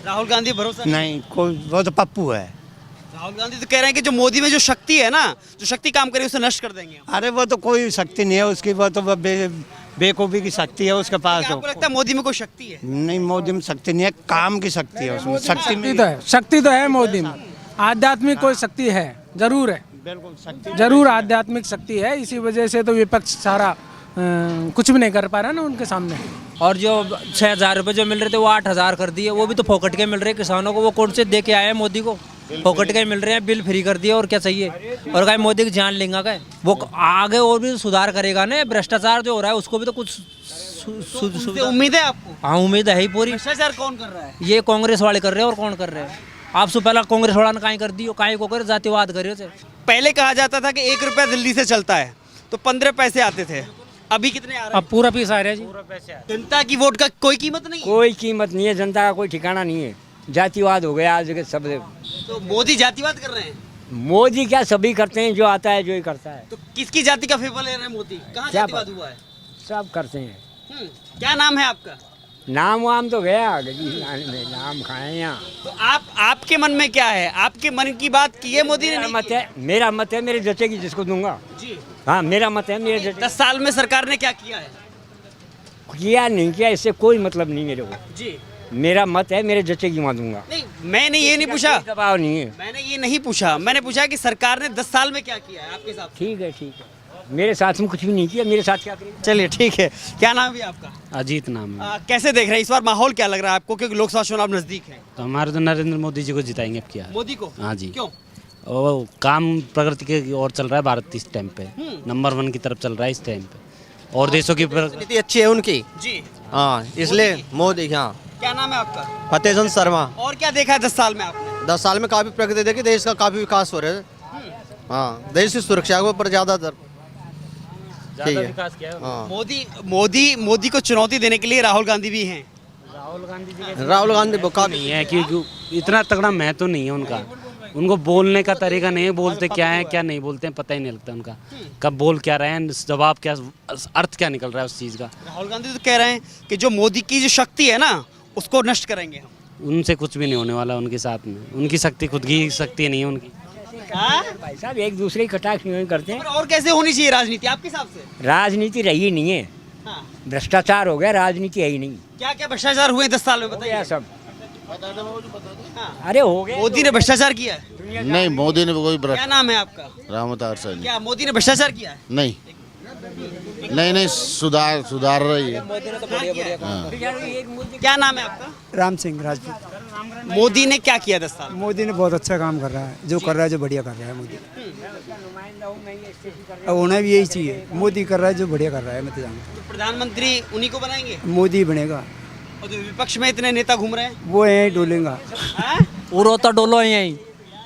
राहुल गांधी भरोसा नहीं, कोई वो तो पप्पू है। राहुल गांधी तो कह रहे हैं कि जो मोदी में जो शक्ति है ना, जो शक्ति काम करे उसे नष्ट कर देंगे हम। अरे वो तो कोई शक्ति नहीं है उसकी, वो तो बेकूफी की शक्ति है उसके पास। क्या आपको लगता है मोदी में कोई शक्ति है? नहीं, मोदी में शक्ति नहीं है, काम की शक्ति है उसमें। शक्ति तो है मोदी में, आध्यात्मिक कोई शक्ति है, जरूर है, बिल्कुल शक्ति जरूर आध्यात्मिक शक्ति है। इसी वजह से तो विपक्ष सारा कुछ भी नहीं कर पा रहा ना उनके सामने। और जो 6,000 रुपये जो मिल रहे थे वो 8,000 कर दिए, वो भी तो फोकट के मिल रहे हैं किसानों को। वो कौन से दे के आए हैं मोदी को? फोकट के मिल रहे हैं, बिल फ्री कर दिए, और क्या चाहिए? और क्या मोदी की जान लेंगे क्या? वो आगे और भी सुधार करेगा ना। भ्रष्टाचार जो हो रहा है उसको भी तो कुछ उम्मीद है आपको? हाँ, उम्मीद है ही पूरी। भ्रष्टाचार कौन कर रहा है? ये कांग्रेस वाले कर रहे हैं। और कौन कर रहे हैं? आपसे पहला कांग्रेस वाला ने काहे कर दी, काहे को कर जातिवाद करे थे। पहले कहा जाता था कि 1 रुपया दिल्ली से चलता है तो 15 पैसे आते थे, अभी कितने आ रहे हैं? अब पूरा पीस आ रहा है जी। जनता की वोट का कोई कीमत नहीं है। कोई कीमत नहीं है, जनता का कोई ठिकाना नहीं है। जातिवाद हो गया आज के सब। तो मोदी जातिवाद कर रहे हैं? मोदी क्या, सभी करते हैं, जो आता है जो ही करता है। तो किसकी जाति का फेवर ले रहे हैं मोदी? कहाँ क्या जातिवाद हुआ है? सब करते हैं। क्या नाम है आपका? नाम वाम तो गया, नाम खाए यहाँ। तो आपके मन में क्या है? आपके मन की बात की है मोदी ने? मेरा नहीं मत है, मेरा मत है, मेरे जचेगी जिसको दूंगा। जी। हाँ, मेरा मत है, मेरे 10 साल में सरकार ने क्या किया है? किया नहीं किया इससे कोई मतलब नहीं मेरे को। जी। मेरा मत है, मेरे जचेगी वहाँ दूंगा। नहीं, मैंने ये नहीं पूछा, दबाव नहीं है। मैंने ये नहीं पूछा, मैंने पूछा कि सरकार ने 10 साल में क्या किया है आपके हिसाब से? ठीक है, ठीक है, मेरे साथ में कुछ भी नहीं किया, मेरे साथ क्या करेंगे। चलिए ठीक है। क्या नाम है आपका? अजीत नाम है। कैसे देख रहे हैं इस बार माहौल क्या लग रहा है आपको, क्योंकि लोकसभा चुनाव नजदीक है? तो हमारे तो नरेंद्र मोदी जी को जिताएंगे अब क्या। मोदी को? हाँ जी। क्यों? वो काम प्रगति के ओर चल रहा है भारत इस टाइम पे, नंबर 1 की तरफ चल रहा है इस टाइम पे, और देशों की नीति अच्छी है उनकी। जी। हाँ, इसलिए मोदी। हाँ। क्या नाम है आपका? फतेह चंद शर्मा। और क्या देखा है 10 साल में आपने? 10 साल में काफी प्रगति देखी, देश का काफी विकास हो रहा है। हाँ, देश की सुरक्षा के ऊपर ज्यादातर ठीक है। विकास किया है। हाँ। मोदी को चुनौती देने के लिए राहुल गांधी भी हैं। राहुल गांधी काफी नहीं है क्योंकि इतना तगड़ा महत्व नहीं है उनका। उनको बोलने का तरीका नहीं है, बोलते क्या है क्या नहीं बोलते हैं पता ही नहीं लगता उनका, कब बोल क्या रहे हैं, जवाब क्या, अर्थ क्या निकल रहा है उस चीज़ का। राहुल गांधी तो कह रहे हैं कि जो मोदी की जो शक्ति है ना उसको नष्ट करेंगे हम। उनसे कुछ भी नहीं होने वाला उनके साथ में। उनकी शक्ति खुद की शक्ति नहीं है उनकी। भाई साहब, एक दूसरे की कटाक्ष नहीं करते हैं। और कैसे होनी चाहिए राजनीति आपके हिसाब से? राजनीति रही नहीं है, हाँ। भ्रष्टाचार हो गया, राजनीति है ही नहीं। क्या क्या भ्रष्टाचार हुए 10 साल में हो गया बताइए? सब। अरे हो गया। मोदी ने भ्रष्टाचार किया है? नहीं, मोदी ने कोई क्या नाम है आपका? रामतार सैनी। क्या मोदी ने भ्रष्टाचार किया है? नहीं नहीं, सुधार रही है। क्या नाम है आपका? राम सिंह राजपूत। मोदी ने क्या किया 10 साल? मोदी ने बहुत अच्छा काम कर रहा है, जो कर रहा है, जो बढ़िया कर रहा है मोदी। अब उन्हें भी यही चाहिए, मोदी कर रहा है जो बढ़िया कर रहा है। मैं तो जानता तो प्रधानमंत्री उन्हीं को बनाएंगे? हूँ मोदी बनेगा। और जो विपक्ष में इतने नेता घूम रहे हैं वो यहीं डोलेगा। वो रोता डोलो यहीं,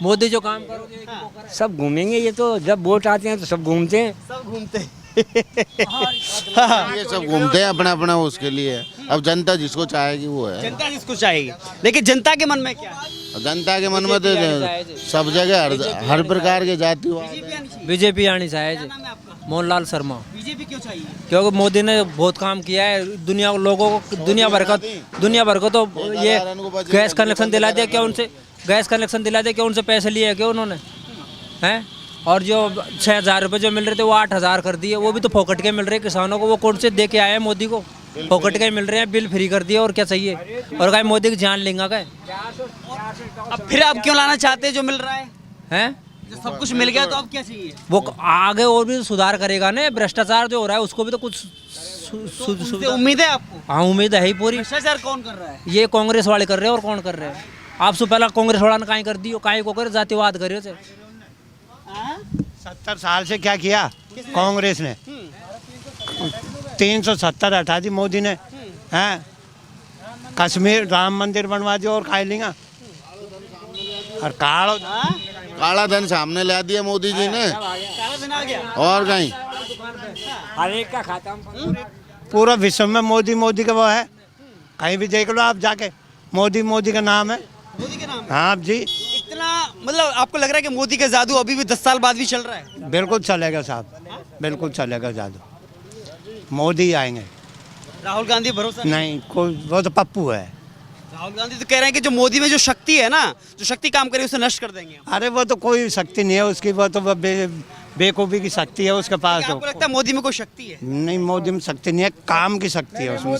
मोदी जो काम करोगे सब घूमेंगे। ये तो जब वोट आते हैं तो सब घूमते हैं। सब घूमते हैं। ये सब घूमते हैं अपना अपना उसके लिए। अब जनता जिसको चाहेगी वो है। जनता जिसको चाहेगी, लेकिन जनता के मन में क्या है? जनता के मन में तो सब जगह हर प्रकार के जातिवाद। बीजेपी आनी चाहिए जी। नाम है आपका? मोहनलाल शर्मा। बीजेपी क्यों चाहिए? क्योंकि मोदी ने बहुत काम किया है दुनिया लोगों को, दुनिया भर को तो ये गैस कनेक्शन दिला दिया क्या उनसे? गैस कनेक्शन दिला दिया क्या उनसे? पैसे लिए क्या उन्होंने? हैं? और जो 6,000 रुपये जो मिल रहे थे वो 8,000 कर दिए, वो भी तो फोकट के मिल रहे हैं किसानों को। वो कौन से दे के आए हैं मोदी को? फोकट के मिल रहे हैं, बिल फ्री कर दिए, और क्या चाहिए? और क्या मोदी की जान लेंगे क्या? अब फिर आप क्यों लाना चाहते हैं जो मिल रहा है? हैं? जब सब कुछ मिल गया तो अब क्या चाहिए? वो आगे और भी सुधार करेगा ना। भ्रष्टाचार जो हो रहा है उसको भी तो कुछ उनसे उम्मीद है आपको? हाँ, उम्मीद है ही पूरी। भ्रष्टाचार कौन कर रहा है? ये कांग्रेस वाले कर रहे हैं। और कौन कर रहे हैं? आपसे पहला कांग्रेस वाला ने काहे कर दी, काहे को करे जातिवाद करे थे। 70 साल से क्या किया कांग्रेस ने? 370 हटा दी मोदी ने। हैं? कश्मीर राम मंदिर बनवा दिया और खा लेंगे। और काला धन सामने ला दिया मोदी जी ने। काला धन आ गया। और कहीं हर एक का खाता पूरा विश्व में मोदी का वो है। कहीं भी देख लो आप जाके, मोदी का नाम है। मोदी के नाम? हाँ जी। इतना मतलब आपको लग रहा है कि मोदी का जादू अभी भी 10 साल बाद भी चल रहा है? बिल्कुल चलेगा साहब, बिल्कुल चलेगा जादू। मोदी आएंगे। राहुल गांधी भरोसा नहीं, कोई वो तो पप्पू है। राहुल गांधी तो कह रहे हैं कि जो मोदी में जो शक्ति है ना, जो शक्ति काम करे उसे नष्ट कर देंगे हम। अरे वो तो कोई शक्ति नहीं है उसकी, वो तो बेकूफ़ी की शक्ति है उसके पास। क्या आपको लगता है मोदी में कोई शक्ति है? नहीं, मोदी में शक्ति नहीं है, काम की शक्ति है उसमें।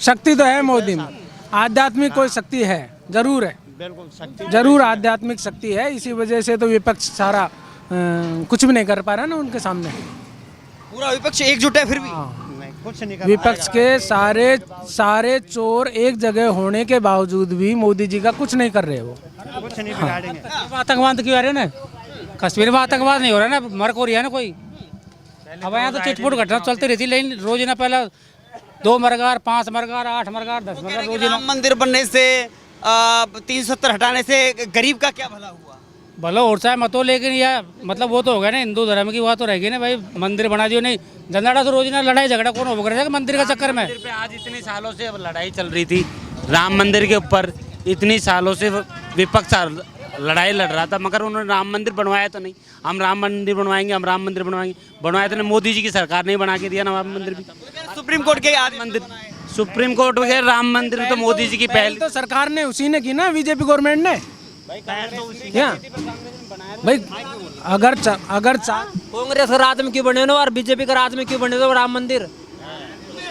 शक्ति तो है मोदी में, आध्यात्मिक कोई शक्ति है, जरूर है, बिल्कुल शक्ति जरूर आध्यात्मिक शक्ति है। इसी वजह से तो विपक्ष सारा कुछ भी नहीं कर पा रहा ना उनके सामने। पूरा विपक्ष एकजुट है फिर भी। नहीं, कुछ नहीं कर विपक्ष के सारे चोर एक जगह होने के बावजूद भी मोदी जी का कुछ नहीं कर रहे वो। कुछ नहीं बिगाड़ेंगे। आतंकवाद क्यों आ रहे हैं ना? कश्मीर में आतंकवाद नहीं हो रहा ना, मर्क हो रही है ना कोई। अब यहाँ तो चिटपुट घटना चलती रहती, लेकिन रोज ना पहले 2 मरगार, 5 मरगार, 8 मरगार, 10 मरगार रोज। राम मंदिर बनने से 370 हटाने से गरीब का क्या भला हुआ? भलो और चाहे मतो, लेकिन यह मतलब वो तो हो गया ना, हिंदू धर्म की बात तो रहेगी ना भाई। मंदिर बना दियो, नहीं झंडाड़ा तो रोज ना लड़ाई झगड़ा कौन हो रहा है मंदिर का चक्कर में। आज इतने सालों से अब लड़ाई चल रही थी राम मंदिर के ऊपर, इतनी सालों से विपक्ष लड़ाई लड़ रहा था, मगर उन्होंने राम मंदिर बनवाया तो नहीं। हम राम मंदिर बनवाएंगे, हम राम मंदिर बनवाएंगे, बनवाया तो नहीं। मोदी जी की सरकार ने बना के दिया ना राम मंदिर भी। सुप्रीम कोर्ट के आदेश मंदिर, सुप्रीम कोर्ट के राम मंदिर तो मोदी जी की पहल तो सरकार ने उसी ने की ना, बीजेपी गवर्नमेंट ने। क्या भाई, अगर कांग्रेस का राज में क्यों बने हो और बीजेपी का राज में क्यों बने हो राम मंदिर?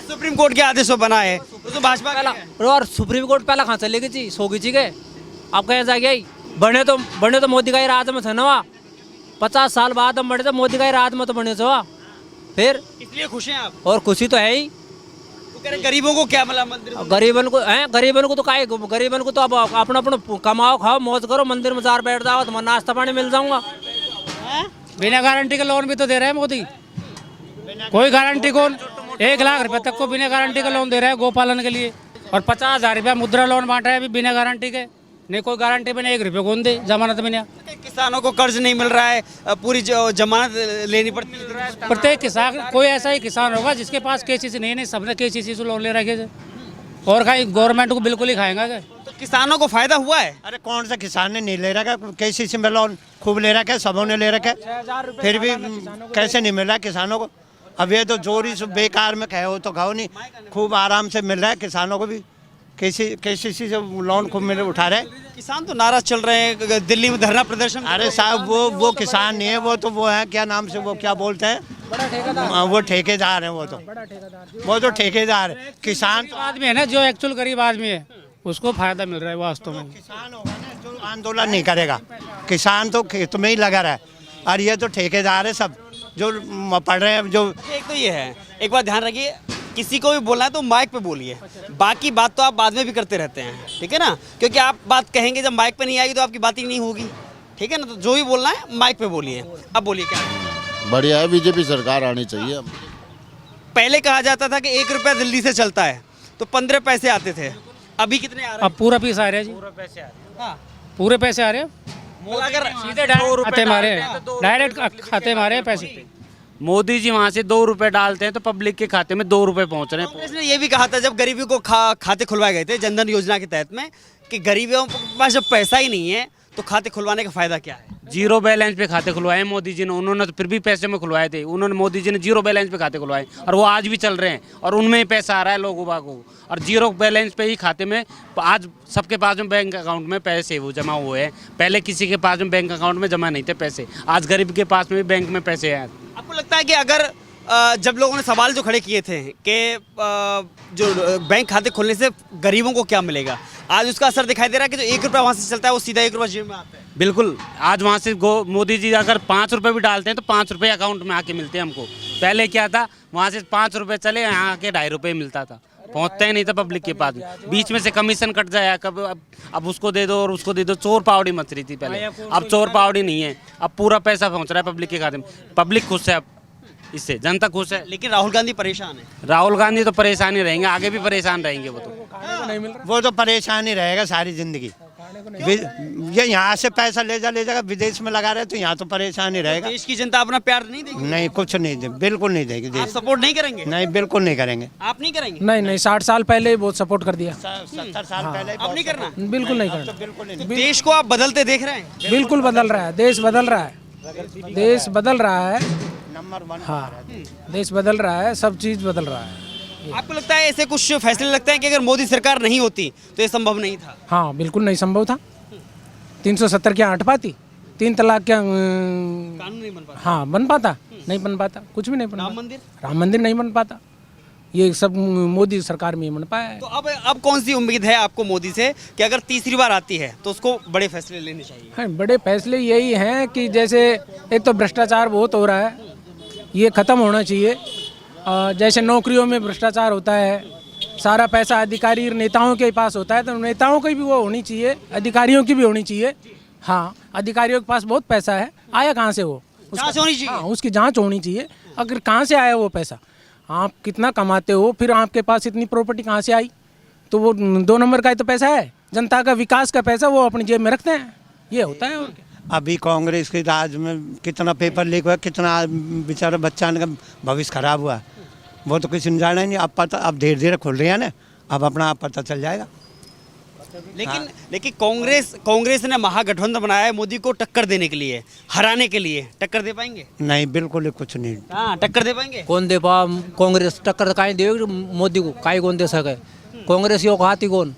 सुप्रीम कोर्ट के आदेश से बना है, तो भाजपा का है। और सुप्रीम कोर्ट पहला कहाँ चलेगी जी, सोगी जी के आप कहीं जा गया बने तो मोदी का ही राज में थे ना। 50 साल बाद हम बने तो मोदी का ही राज में तो बने थे। फिर इसलिए खुश हैं आप? और खुशी तो है ही। वो कह रहे गरीबों को क्या मतलब मंदिर? गरीबन को तो काहे, गरीबन को तो अब अपना अपना कमाओ खाओ मौज करो, मंदिर में जार बैठ जाओ, तुम्हारा नाश्ता पानी मिल जाऊंगा। बिना गारंटी का लोन भी तो दे रहे हैं मोदी। कोई गारंटी कौन, 1 लाख रुपए तक को बिना गारंटी का लोन दे रहा है गोपालन के लिए, और 50,000 रुपया मुद्रा लोन बांटा है अभी बिना गारंटी के। नहीं कोई गारंटी में 1 रुपये कौन दे, जमानत में नहीं। किसानों को कर्ज नहीं मिल रहा है, पूरी जमानत लेनी पड़ती है। प्रत्येक किसान, कोई ऐसा ही किसान होगा जिसके पास केसीसी नहीं, सबने केसीसी से लोन ले रखे थे, और कहीं गवर्नमेंट को बिल्कुल ही खाएगा क्या? तो किसानों को फायदा हुआ है? अरे कौन सा किसान ने नहीं ले रखा? केसीसी में लोन खूब ले रखा है, सबों ने ले रखा है, फिर भी कैसे नहीं मिल रहा है किसानों को? अब ये तो जोरी से बेकार में खाओ तो खाओ नहीं, खूब आराम से मिल रहा है किसानों को भी। केसीसी से लोन खूब मिले उठा रहे। किसान तो नाराज चल रहे हैं, दिल्ली में धरना प्रदर्शन। अरे साहब वो किसान नहीं है, वो तो वो है, क्या नाम से वो क्या बोलते हैं, वो ठेकेदार है। वो तो ठेकेदार है। किसान तो आदमी है ना, जो एक्चुअल गरीब आदमी है उसको फायदा मिल रहा है वास्तव में। किसान होगा ना जो आंदोलन नहीं करेगा, किसान तो खेत में ही लगा रहा है, और ये तो ठेकेदार है सब जो पढ़ रहे हैं। जो एक तो ये है, एक बात ध्यान रखिए, किसी को भी बोलना है तो माइक पे बोलिए, बाकी बात तो आप बाद में भी करते रहते हैं, ठीक है ना? क्योंकि आप बात कहेंगे जब माइक पे नहीं आएगी तो आपकी बात ही नहीं होगी, ठीक है ना? तो जो भी बोलना है माइक पे बोलिए। अब बोलिए क्या? बढ़िया है, बीजेपी सरकार आनी चाहिए। पहले कहा जाता था कि 1 रुपया दिल्ली से चलता है तो 15 पैसे आते थे, अभी कितने आ रहे हैं? अब पूरा पैसा आ रहा है जी, पूरे पैसे आ रहे हैं। अगर सीधे खाते मारे, डायरेक्ट खाते मारे पैसे। मोदी जी वहाँ से 2 रुपए डालते हैं तो पब्लिक के खाते में 2 रुपए पहुँच रहे हैं। कांग्रेस ने ये भी कहा था जब गरीबों को खाते खुलवाए गए थे जनधन योजना के तहत में, कि गरीबों के पास जब पैसा ही नहीं है तो खाते खुलवाने का फायदा क्या है? 0 बैलेंस पे खाते खुलवाए मोदी जी ने, उन्होंने तो फिर भी पैसे में खुलवाए थे। उन्होंने मोदी जी ने 0 बैलेंस पे खाते खुलवाए, और वो आज भी चल रहे हैं, और उनमें ही पैसा आ रहा है लोगों को। और 0 बैलेंस पे ही खाते में आज सबके पास में बैंक अकाउंट में पैसे वो जमा हुए हैं। पहले किसी के पास में बैंक अकाउंट में जमा नहीं थे पैसे, आज गरीब के पास में भी बैंक में पैसे हैं। आपको लगता है कि अगर जब लोगों ने सवाल जो खड़े किए थे कि जो बैंक खाते खोलने से गरीबों को क्या मिलेगा, आज उसका असर दिखाई दे रहा है कि जो 1 रुपया वहाँ से चलता है वो सीधा 1 रुपया जेब में आता है? बिल्कुल, आज वहाँ से मोदी जी अगर 5 रुपये भी डालते हैं तो 5 रुपये अकाउंट में आके मिलते हैं हमको। पहले क्या था, वहाँ से 5 रुपये चले, यहाँ आके 2.5 रुपये मिलता था, पहुँचता ही नहीं था पब्लिक के पास। बीच में से कमीशन कट जाए, कब अब उसको दे दो और उसको दे दो, चोर पावड़ी मच रही थी पहले, अब चोर पावड़ी नहीं है, अब पूरा पैसा पहुँच रहा है पब्लिक के खाते में। पब्लिक खुश है, अब इससे जनता खुश है। लेकिन राहुल गांधी परेशान है। राहुल गांधी तो परेशान ही रहेंगे, आगे भी परेशान रहेंगे। वो तो परेशान ही रहेगा सारी जिंदगी। ये यहाँ से पैसा ले जाएगा, विदेश में लगा रहे तो यहाँ तो परेशान ही रहेगा। देश की जनता अपना प्यार नहीं देगी? नहीं, कुछ नहीं दे, बिल्कुल नहीं देगी। आप सपोर्ट नहीं करेंगे? नहीं, बिल्कुल नहीं करेंगे। आप नहीं करेंगे? नहीं 60 साल पहले ही बहुत सपोर्ट कर दिया। 70 साल पहले अब नहीं करना? बिल्कुल नहीं करना। बिल्कुल नहीं। देश को आप बदलते देख रहे हैं? बिल्कुल बदल रहा है, देश बदल रहा है, देश बदल रहा है। नंबर 1। हाँ, देश बदल रहा है, सब चीज़ बदल रहा है। आपको लगता है ऐसे कुछ फैसले लगते हैं कि अगर मोदी सरकार नहीं होती तो ये संभव नहीं था? हाँ बिल्कुल नहीं संभव था। 370 क्या हट पाती, 3 तलाक क्या कानून नहीं बन पाता। हाँ बन पाता, नहीं बन पाता, कुछ भी नहीं बन राम पाता। मंदिर? राम मंदिर नहीं बन पाता, ये सब मोदी सरकार में ही बन पाया है। तो अब कौन सी उम्मीद है आपको मोदी से कि अगर तीसरी बार आती है तो उसको बड़े फैसले लेने चाहिए? हाँ, बड़े फैसले यही हैं कि जैसे एक तो भ्रष्टाचार बहुत हो रहा है, ये ख़त्म होना चाहिए। जैसे नौकरियों में भ्रष्टाचार होता है, सारा पैसा अधिकारी नेताओं के पास होता है, तो नेताओं की भी वो होनी चाहिए, अधिकारियों की भी होनी चाहिए। हाँ, अधिकारियों के पास बहुत पैसा है, आया कहाँ से वो? जांच होनी चाहिए। हाँ, उसकी जांच होनी चाहिए। अगर कहाँ से आया वो पैसा, आप कितना कमाते हो, फिर आपके पास इतनी प्रॉपर्टी कहाँ से आई? तो वो 2 नंबर का ही तो पैसा है, जनता का विकास का पैसा वो अपनी जेब में रखते हैं, ये होता है। और क्या? अभी कांग्रेस के राज में कितना पेपर लीक हुआ, कितना बेचारा बच्चा का भविष्य खराब हुआ, वो तो किसी ने जाना ही नहीं। अब पता, अब धीरे धीरे खुल रही है ना, अब अपना आप पता चल जाएगा। लेकिन कांग्रेस ने महागठबंधन बनाया है मोदी को टक्कर देने के लिए, हराने के लिए। टक्कर दे पाएंगे? नहीं, बिल्कुल कुछ नहीं। हाँ, टक्कर दे पाएंगे? कौन दे पा, कांग्रेस टक्कर काहे दे मोदी को, काहे कौन दे सके? कांग्रेस यो खाती कौन?